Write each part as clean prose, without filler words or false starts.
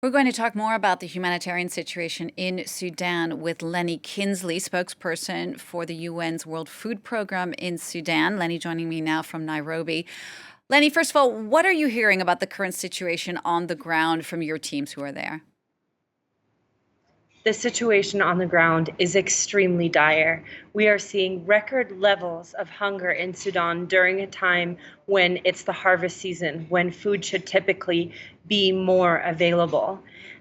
We're going to talk more about the humanitarian situation in Sudan with Leni Kinzli, spokesperson for the UN's World Food Program in Sudan. Leni joining me now from Nairobi. Leni, first of all, what are you hearing about the current situation on the ground from your teams who are there? The situation on the ground is extremely dire. We are seeing record levels of hunger in Sudan during a time when it's the harvest season, when food should typically be more available.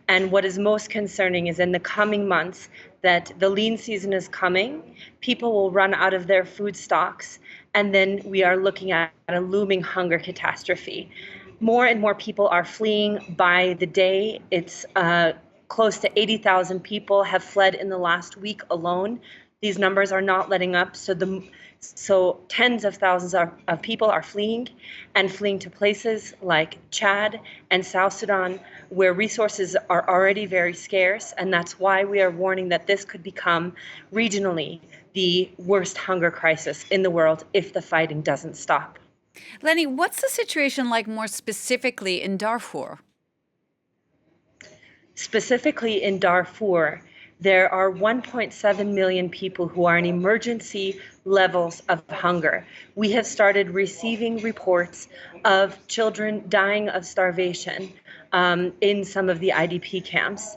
And what is most concerning is in the coming months that the lean season is coming, people will run out of their food stocks, and then we are looking at a looming hunger catastrophe. More and more people are fleeing by the day. It's close to 80,000 people have fled in the last week alone. These numbers are not letting up, so tens of thousands of people are fleeing to places like Chad and South Sudan, where resources are already very scarce, and that's why we are warning that this could become regionally the worst hunger crisis in the world if the fighting doesn't stop. Leni, what's the situation like more specifically in Darfur? Specifically in Darfur, there are 1.7 million people who are in emergency levels of hunger. We have started receiving reports of children dying of starvation in some of the IDP camps.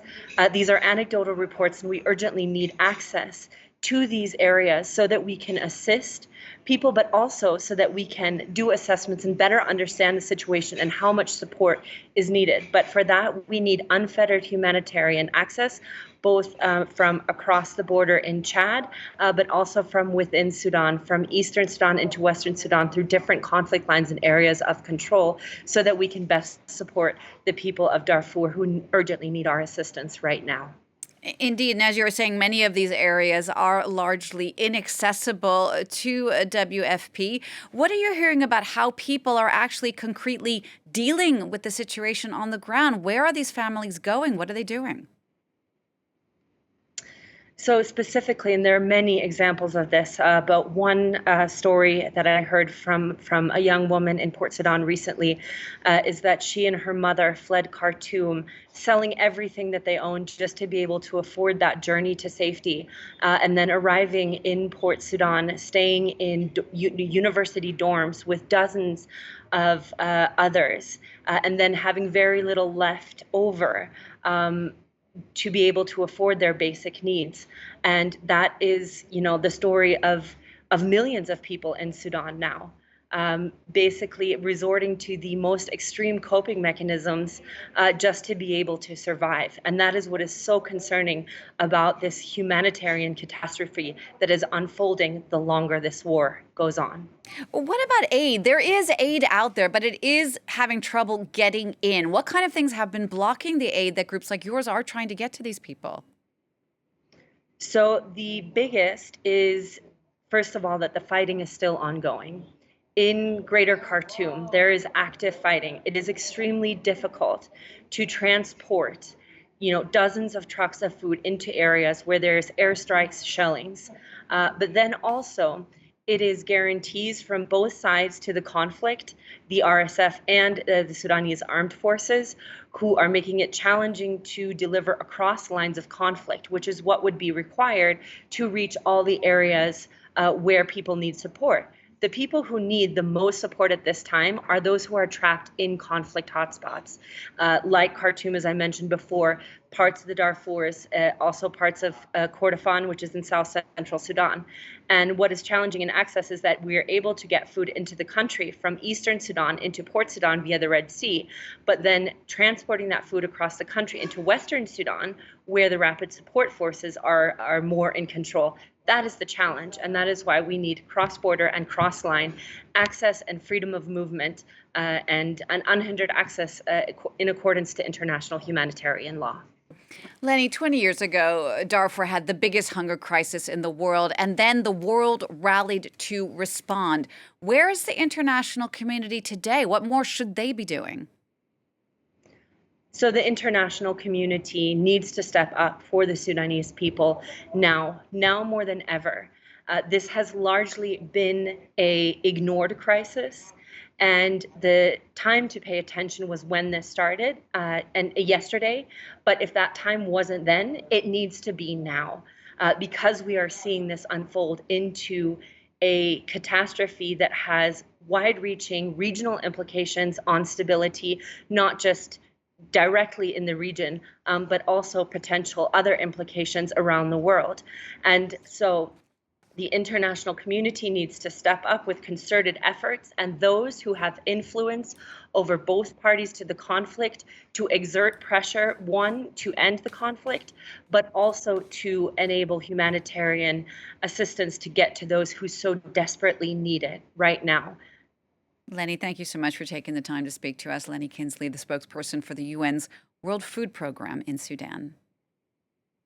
These are anecdotal reports, and we urgently need access to these areas so that we can assist people, but also so that we can do assessments and better understand the situation and how much support is needed. But for that, we need unfettered humanitarian access, both from across the border in Chad, but also from within Sudan, from eastern Sudan into western Sudan, through different conflict lines and areas of control, so that we can best support the people of Darfur who urgently need our assistance right now. Indeed, and as you were saying, many of these areas are largely inaccessible to WFP. What are you hearing about how people are actually concretely dealing with the situation on the ground? Where are these families going? What are they doing? So specifically, and there are many examples of this, but one story that I heard from a young woman in Port Sudan recently is that she and her mother fled Khartoum, selling everything that they owned just to be able to afford that journey to safety, and then arriving in Port Sudan, staying in university dorms with dozens of others, and then having very little left over. To be able to afford their basic needs. And that is, the story of millions of people in Sudan now, basically resorting to the most extreme coping mechanisms just to be able to survive. And that is what is so concerning about this humanitarian catastrophe that is unfolding the longer this war goes on. What about aid? There is aid out there, but it is having trouble getting in. What kind of things have been blocking the aid that groups like yours are trying to get to these people? So the biggest is, first of all, that the fighting is still ongoing. In Greater Khartoum, there is active fighting. It is extremely difficult to transport, dozens of trucks of food into areas where there's airstrikes, shellings. But then also, it is guarantees from both sides to the conflict, the RSF and the Sudanese armed forces, who are making it challenging to deliver across lines of conflict, which is what would be required to reach all the areas where people need support. The people who need the most support at this time are those who are trapped in conflict hotspots, like Khartoum, as I mentioned before, parts of the Darfurs, also parts of Kordofan, which is in South Central Sudan. And what is challenging in access is that we are able to get food into the country from eastern Sudan into Port Sudan via the Red Sea, but then transporting that food across the country into western Sudan, where the rapid support forces are more in control. That is the challenge, and that is why we need cross-border and cross-line access and freedom of movement and an unhindered access in accordance to international humanitarian law. Leni, 20 years ago, Darfur had the biggest hunger crisis in the world, and then the world rallied to respond. Where is the international community today? What more should they be doing? So the international community needs to step up for the Sudanese people now more than ever. This has largely been an ignored crisis, And the time to pay attention was when this started, and yesterday. But if that time wasn't then, it needs to be now, because we are seeing this unfold into a catastrophe that has wide-reaching regional implications on stability, not just directly in the region, but also potential other implications around the world. And so the international community needs to step up with concerted efforts, and those who have influence over both parties to the conflict to exert pressure, one, to end the conflict, but also to enable humanitarian assistance to get to those who so desperately need it right now. Leni, thank you so much for taking the time to speak to us. Leni Kinzli, the spokesperson for the UN's World Food Program in Sudan.